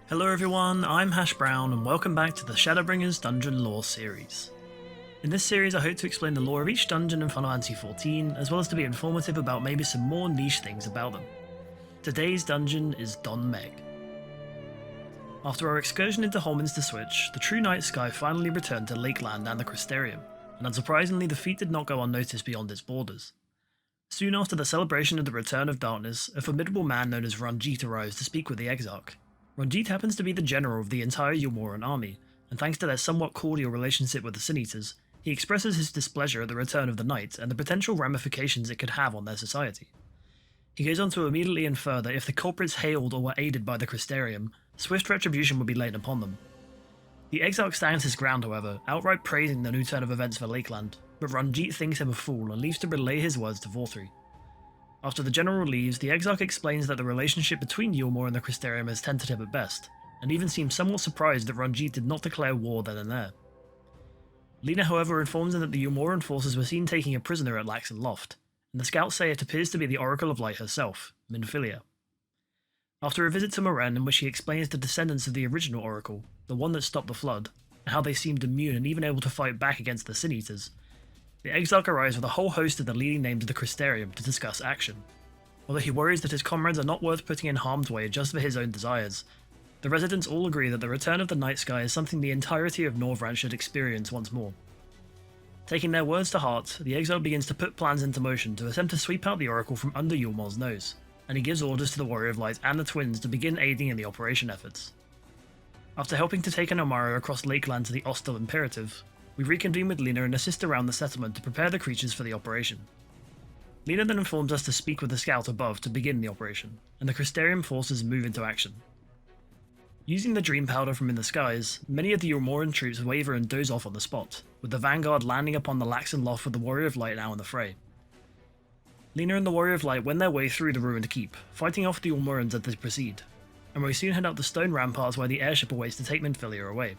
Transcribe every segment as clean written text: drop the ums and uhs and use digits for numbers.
Hello everyone, I'm Hash Brown and welcome back to the Shadowbringers Dungeon Lore series. In this series I hope to explain the lore of each dungeon in Final Fantasy XIV, as well as to be informative about maybe some more niche things about them. Today's dungeon is Dohn Mheg. After our excursion into Holminster Switch, the true night sky finally returned to Lakeland and the Crystarium, and unsurprisingly the feat did not go unnoticed beyond its borders. Soon after the celebration of the return of darkness, a formidable man known as Ranjit arrives to speak with the Exarch. Ranjit happens to be the general of the entire Yulmoran army, and thanks to their somewhat cordial relationship with the Sin Eaters, he expresses his displeasure at the return of the night and the potential ramifications it could have on their society. He goes on to immediately infer that if the culprits hailed or were aided by the Crystarium, swift retribution would be laid upon them. The Exarch stands his ground, however, outright praising the new turn of events for Lakeland, but Ranjit thinks him a fool and leaves to relay his words to Fuath. After the general leaves, the Exarch explains that the relationship between Yulmor and the Crystarium is tentative at best, and even seems somewhat surprised that Ranjit did not declare war then and there. Lyhe, however, informs him that the Yulmoran forces were seen taking a prisoner at Laxon Loft, and the scouts say it appears to be the Oracle of Light herself, Minfilia. After a visit to Moren in which he explains the descendants of the original Oracle, the one that stopped the flood, and how they seemed immune and even able to fight back against the Sin Eaters, the Exarch arrives with a whole host of the leading names of the Crystarium to discuss action. Although he worries that his comrades are not worth putting in harm's way just for his own desires, the residents all agree that the return of the night sky is something the entirety of Northrend should experience once more. Taking their words to heart, the Exarch begins to put plans into motion to attempt to sweep out the Oracle from under Yulmor's nose, and he gives orders to the Warrior of Light and the twins to begin aiding in the operation efforts. After helping to take an Omara across Lakeland to the Ostel Imperative, we reconvene with Lyhe and assist around the settlement to prepare the creatures for the operation. Lyhe then informs us to speak with the scout above to begin the operation, and the Crystarium forces move into action. Using the dream powder from in the skies, many of the Yulmoran troops waver and doze off on the spot, with the vanguard landing upon the Laxon Loft with the Warrior of Light now in the fray. Lyhe and the Warrior of Light wend their way through the ruined keep, fighting off the Yulmorans as they proceed, and we soon head up the stone ramparts where the airship awaits to take Minfilia away.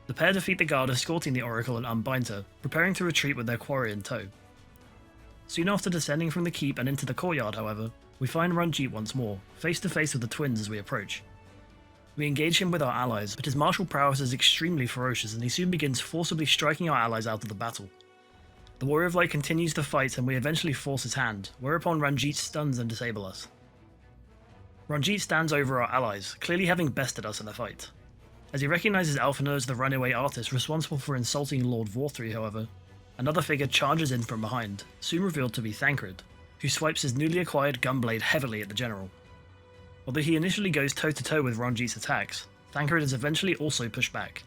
The pair defeat the guard escorting the Oracle and unbind her, preparing to retreat with their quarry in tow. Soon after descending from the keep and into the courtyard, however, we find Ranjit once more, face to face with the twins as we approach. We engage him with our allies, but his martial prowess is extremely ferocious and he soon begins forcibly striking our allies out of the battle. The Warrior of Light continues the fight and we eventually force his hand, whereupon Ranjit stuns and disables us. Ranjit stands over our allies, clearly having bested us in the fight. As he recognises Alphinaud as the runaway artist responsible for insulting Lord Vorthri, however, another figure charges in from behind, soon revealed to be Thancred, who swipes his newly acquired gunblade heavily at the general. Although he initially goes toe-to-toe with Ranjit's attacks, Thancred is eventually also pushed back.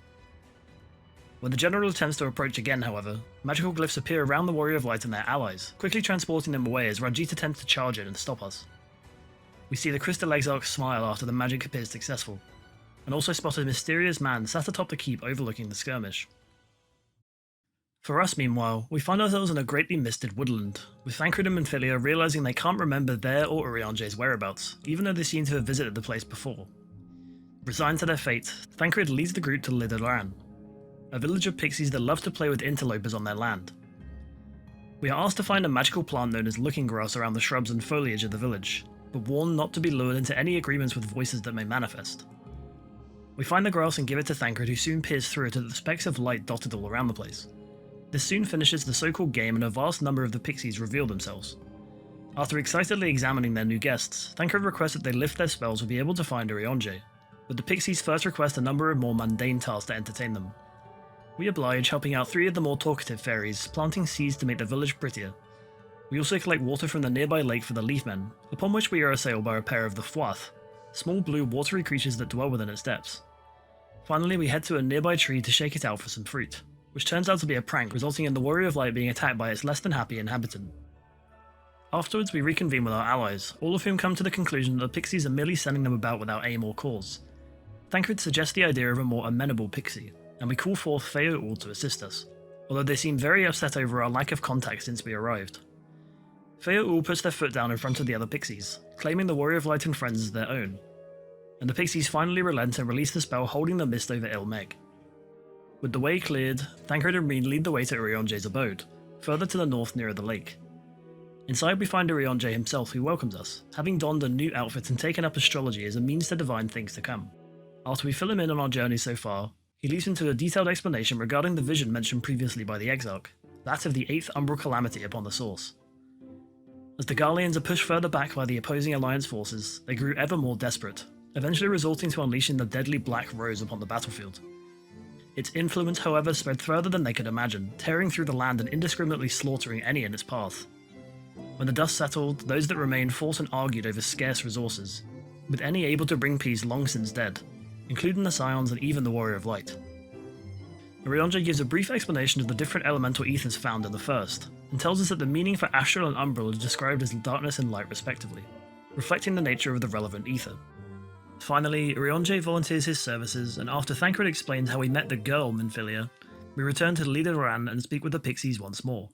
When the general attempts to approach again, however, magical glyphs appear around the Warrior of Light and their allies, quickly transporting them away as Ranjit attempts to charge in and stop us. We see the Crystal Exarch smile after the magic appears successful, and also spot a mysterious man sat atop the keep overlooking the skirmish. For us, meanwhile, we find ourselves in a greatly misted woodland, with Thancred and Minfilia realising they can't remember their or Urianger's whereabouts, even though they seem to have visited the place before. Resigned to their fate, Thancred leads the group to Lidoran, a village of pixies that love to play with interlopers on their land. We are asked to find a magical plant known as looking grass around the shrubs and foliage of the village, but warned not to be lured into any agreements with voices that may manifest. We find the grass and give it to Thancred, who soon peers through it at the specks of light dotted all around the place. This soon finishes the so-called game and a vast number of the pixies reveal themselves. After excitedly examining their new guests, Thancred requests that they lift their spells will be able to find Urianger, but the pixies first request a number of more mundane tasks to entertain them. We oblige, helping out 3 of the more talkative fairies, planting seeds to make the village prettier. We also collect water from the nearby lake for the Leafmen, upon which we are assailed by a pair of the Fuath, small blue watery creatures that dwell within its depths. Finally, we head to a nearby tree to shake it out for some fruit, which turns out to be a prank, resulting in the Warrior of Light being attacked by its less than happy inhabitant. Afterwards, we reconvene with our allies, all of whom come to the conclusion that the pixies are merely sending them about without aim or cause. Thancred suggests the idea of a more amenable pixie, and we call forth Faerie to assist us, although they seem very upset over our lack of contact since we arrived. Faerie puts their foot down in front of the other pixies, claiming the Warrior of Light and friends as their own, and the pixies finally relent and release the spell holding the mist over Il Mheg. With the way cleared, Thancred and Reed lead the way to Urianger's abode, further to the north nearer the lake. Inside we find Urianger himself, who welcomes us, having donned a new outfit and taken up astrology as a means to divine things to come. After we fill him in on our journey so far, he leads into a detailed explanation regarding the vision mentioned previously by the Exarch, that of the 8th Umbral Calamity upon the source. As the Garleans are pushed further back by the opposing Alliance forces, they grew ever more desperate, eventually resulting to unleashing the deadly Black Rose upon the battlefield. Its influence, however, spread further than they could imagine, tearing through the land and indiscriminately slaughtering any in its path. When the dust settled, those that remained fought and argued over scarce resources, with any able to bring peace long since dead, including the Scions and even the Warrior of Light. Urianger gives a brief explanation of the different elemental ethers found in the first, and tells us that the meaning for astral and umbral is described as darkness and light respectively, reflecting the nature of the relevant ether. Finally, Urianger volunteers his services, and after Thancred explains how he met the girl Minfilia, we return to Lyhe Doran and speak with the Pixies once more,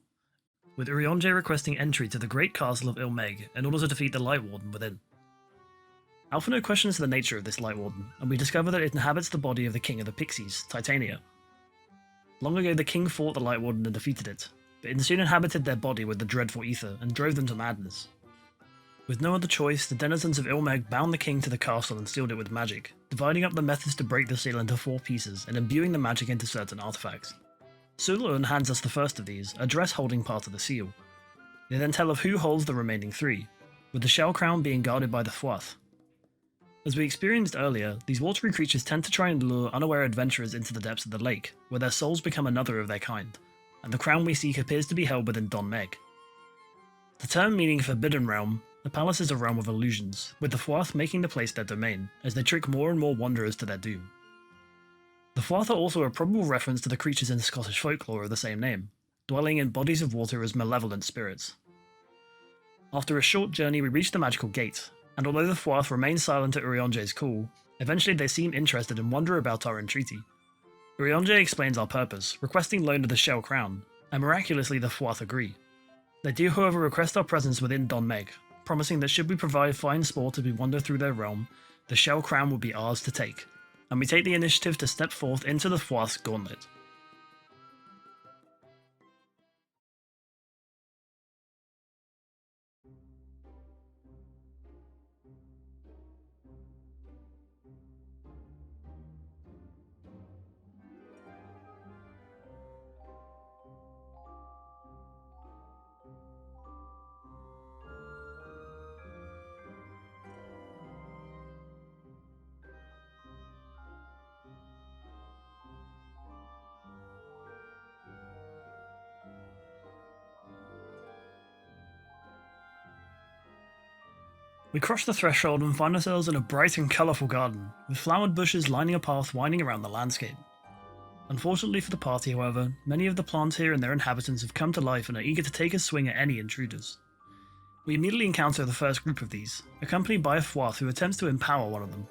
with Urianger requesting entry to the great castle of Il Mheg in order to defeat the Light Warden within. Alphinaud questions the nature of this Light Warden, and we discover that it inhabits the body of the king of the Pixies, Titania. Long ago the king fought the Light Warden and defeated it, but it soon inhabited their body with the dreadful ether and drove them to madness. With no other choice, the denizens of Il Mheg bound the king to the castle and sealed it with magic, dividing up the methods to break the seal into 4 pieces and imbuing the magic into certain artifacts. Sul'Un hands us the first of these, a dress holding part of the seal. They then tell of who holds the remaining 3, with the shell crown being guarded by the Fuath. As we experienced earlier, these watery creatures tend to try and lure unaware adventurers into the depths of the lake, where their souls become another of their kind, and the crown we seek appears to be held within Dohn Mheg. The term meaning Forbidden Realm, the palace is a realm of illusions, with the Fuath making the place their domain, as they trick more and more wanderers to their doom. The Fuath are also a probable reference to the creatures in Scottish folklore of the same name, dwelling in bodies of water as malevolent spirits. After a short journey we reach the magical gate, and although the Fuath remain silent at Urianger's call, eventually they seem interested and wonder about our entreaty. Urianger explains our purpose, requesting loan of the Shell Crown, and miraculously the Fuath agree. They do however request our presence within Dohn Mheg, promising that should we provide fine sport as we wander through their realm, the Shell Crown will be ours to take, and we take the initiative to step forth into the Fuath's gauntlet. We cross the threshold and find ourselves in a bright and colourful garden, with flowered bushes lining a path winding around the landscape. Unfortunately for the party, however, many of the plants here and their inhabitants have come to life and are eager to take a swing at any intruders. We immediately encounter the first group of these, accompanied by a Fuath who attempts to empower one of them.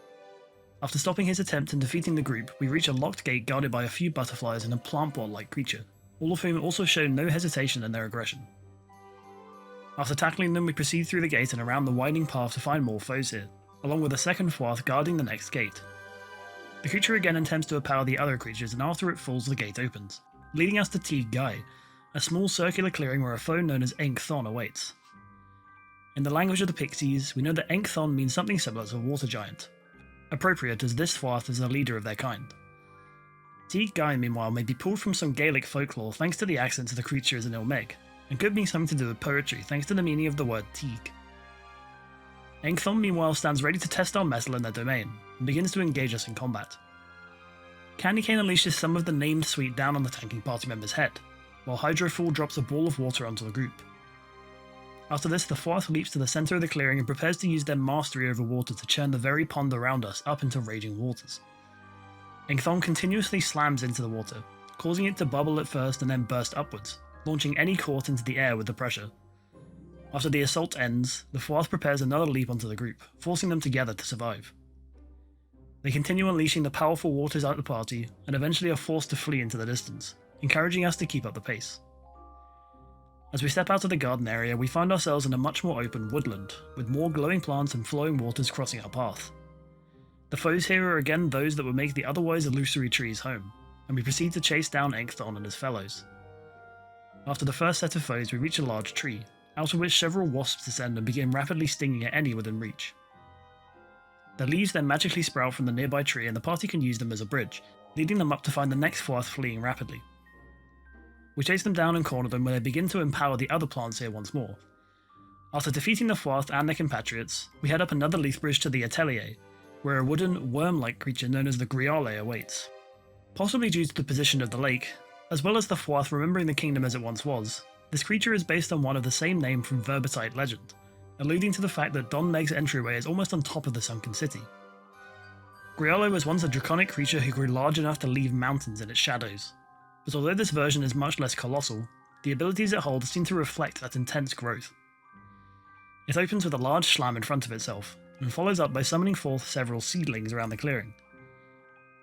After stopping his attempt and defeating the group, we reach a locked gate guarded by a few butterflies and a plant bot-like creature, all of whom also show no hesitation in their aggression. After tackling them, we proceed through the gate and around the winding path to find more foes here, along with a second Fuath guarding the next gate. The creature again attempts to empower the other creatures, and after it falls, the gate opens, leading us to Ghiah, a small circular clearing where a foe known as Thon awaits. In the language of the Pixies, we know that Thon means something similar to a water giant, appropriate as this Fuath is the leader of their kind. Ghiah, meanwhile, may be pulled from some Gaelic folklore thanks to the accent of the creatures in Il Mheg, and could mean something to do with poetry thanks to the meaning of the word teague. Thon meanwhile stands ready to test our mettle in their domain, and begins to engage us in combat. Candy Cane unleashes some of the named sweet down on the tanking party member's head, while Hydrofall drops a ball of water onto the group. After this, the Fuath leaps to the centre of the clearing and prepares to use their mastery over water to churn the very pond around us up into raging waters. Thon continuously slams into the water, causing it to bubble at first and then burst upwards, launching any court into the air with the pressure. After the assault ends, the Fuath prepares another leap onto the group, forcing them together to survive. They continue unleashing the powerful waters at the party, and eventually are forced to flee into the distance, encouraging us to keep up the pace. As we step out of the garden area, we find ourselves in a much more open woodland, with more glowing plants and flowing waters crossing our path. The foes here are again those that would make the otherwise illusory trees home, and we proceed to chase down Thon and his fellows. After the first set of foes, we reach a large tree, out of which several wasps descend and begin rapidly stinging at any within reach. The leaves then magically sprout from the nearby tree and the party can use them as a bridge, leading them up to find the next Fuath fleeing rapidly. We chase them down and corner them where they begin to empower the other plants here once more. After defeating the Fuath and their compatriots, we head up another leaf bridge to the Atelier, where a wooden, worm-like creature known as the Ghiah awaits. Possibly due to the position of the lake, as well as the Fuath remembering the kingdom as it once was, this creature is based on one of the same name from Verbitite legend, alluding to the fact that Dohn Mheg's entryway is almost on top of the sunken city. Ghiah was once a draconic creature who grew large enough to leave mountains in its shadows, but although this version is much less colossal, the abilities it holds seem to reflect that intense growth. It opens with a large slam in front of itself, and follows up by summoning forth several seedlings around the clearing.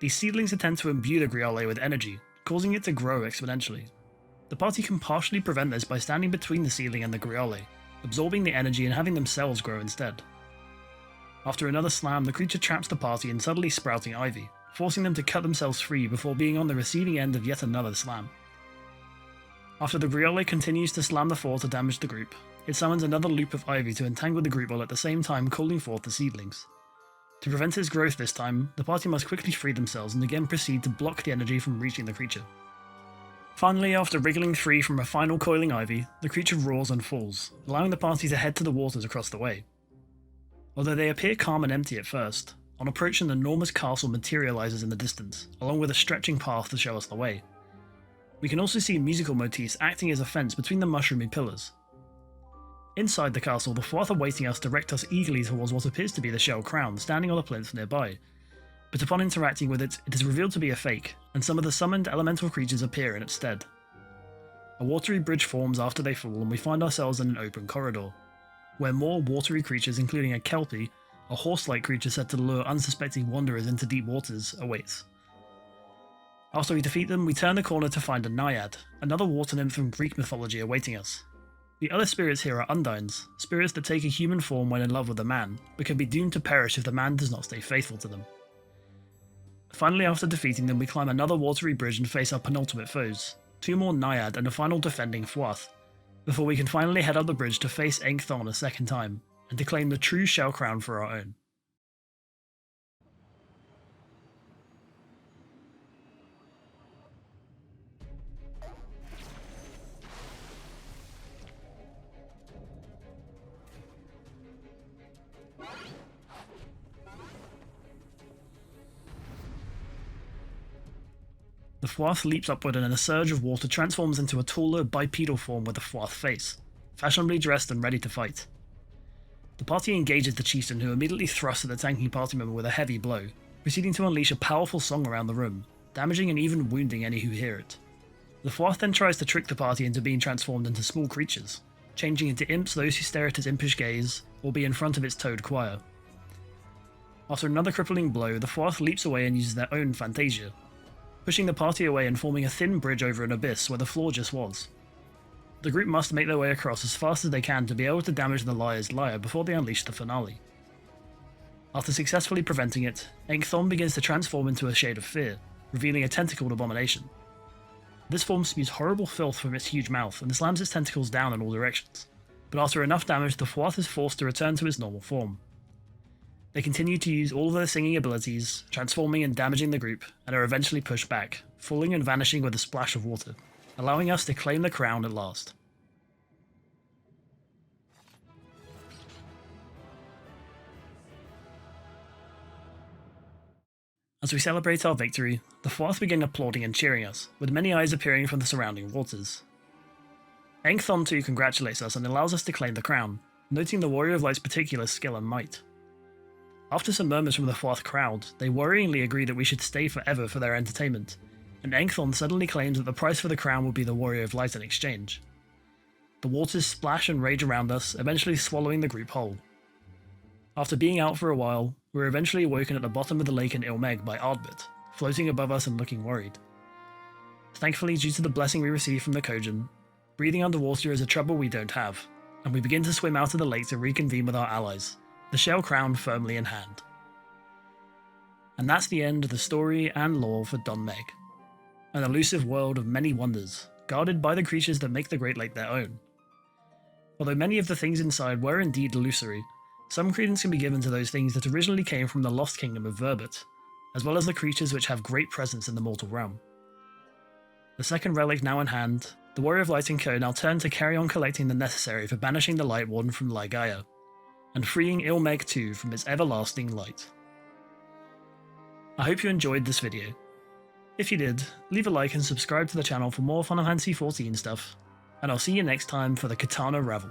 These seedlings attempt to imbue the Ghiah with energy, causing it to grow exponentially. The party can partially prevent this by standing between the seedling and the Ghiah, absorbing the energy and having themselves grow instead. After another slam, the creature traps the party in suddenly sprouting ivy, forcing them to cut themselves free before being on the receiving end of yet another slam. After the Ghiah continues to slam the floor to damage the group, it summons another loop of ivy to entangle the group while at the same time calling forth the seedlings. To prevent its growth this time, the party must quickly free themselves and again proceed to block the energy from reaching the creature. Finally, after wriggling free from a final coiling ivy, the creature roars and falls, allowing the party to head to the waters across the way. Although they appear calm and empty at first, on approach an enormous castle materialises in the distance, along with a stretching path to show us the way. We can also see musical motifs acting as a fence between the mushroomy pillars. Inside the castle, the Fuath awaiting us direct us eagerly towards what appears to be the Shell Crown standing on a plinth nearby, but upon interacting with it, it is revealed to be a fake, and some of the summoned elemental creatures appear in its stead. A watery bridge forms after they fall and we find ourselves in an open corridor, where more watery creatures including a Kelpie, a horse-like creature said to lure unsuspecting wanderers into deep waters, awaits. After we defeat them, we turn the corner to find a Naiad, another water nymph from Greek mythology awaiting us. The other spirits here are undines, spirits that take a human form when in love with a man, but can be doomed to perish if the man does not stay faithful to them. Finally, after defeating them, we climb another watery bridge and face our penultimate foes, two more Naiad and a final defending Fuath, before we can finally head up the bridge to face Thon a second time, and to claim the true Shell Crown for our own. The Fuath leaps upward and in a surge of water transforms into a taller, bipedal form with a Fuath face, fashionably dressed and ready to fight. The party engages the chieftain, who immediately thrusts at the tanking party member with a heavy blow, proceeding to unleash a powerful song around the room, damaging and even wounding any who hear it. The Fuath then tries to trick the party into being transformed into small creatures, changing into imps those who stare at its impish gaze, or be in front of its toad choir. After another crippling blow, the Fuath leaps away and uses their own Fantasia, pushing the party away and forming a thin bridge over an abyss where the floor just was. The group must make their way across as fast as they can to be able to damage the Lyhe's Lyhe before they unleash the finale. After successfully preventing it, Thon begins to transform into a shade of fear, revealing a tentacled abomination. This form spews horrible filth from its huge mouth and slams its tentacles down in all directions, but after enough damage the Fuath is forced to return to its normal form. They continue to use all of their singing abilities, transforming and damaging the group, and are eventually pushed back, falling and vanishing with a splash of water, allowing us to claim the crown at last. As we celebrate our victory, the Fuath begin applauding and cheering us, with many eyes appearing from the surrounding waters. Thon too congratulates us and allows us to claim the crown, noting the Warrior of Light's particular skill and might. After some murmurs from the Fuath crowd, they worryingly agree that we should stay forever for their entertainment, and Thon suddenly claims that the price for the crown will be the Warrior of Light in exchange. The waters splash and rage around us, eventually swallowing the group whole. After being out for a while, we're eventually awoken at the bottom of the lake in Il Mheg by Ardbit, floating above us and looking worried. Thankfully, due to the blessing we receive from the Kojin, breathing underwater is a trouble we don't have, and we begin to swim out of the lake to reconvene with our allies, the Shell Crown firmly in hand. And that's the end of the story and lore for Dohn Mheg, an elusive world of many wonders, guarded by the creatures that make the Great Lake their own. Although many of the things inside were indeed illusory, some credence can be given to those things that originally came from the lost kingdom of Verbit, as well as the creatures which have great presence in the mortal realm. The second relic now in hand, the Warrior of Light and Co. now turn to carry on collecting the necessary for banishing the Light Warden from Ghiah, and freeing Il Mheg too from its everlasting light. I hope you enjoyed this video. If you did, leave a like and subscribe to the channel for more Final Fantasy XIV stuff, and I'll see you next time for the Katana Ravel.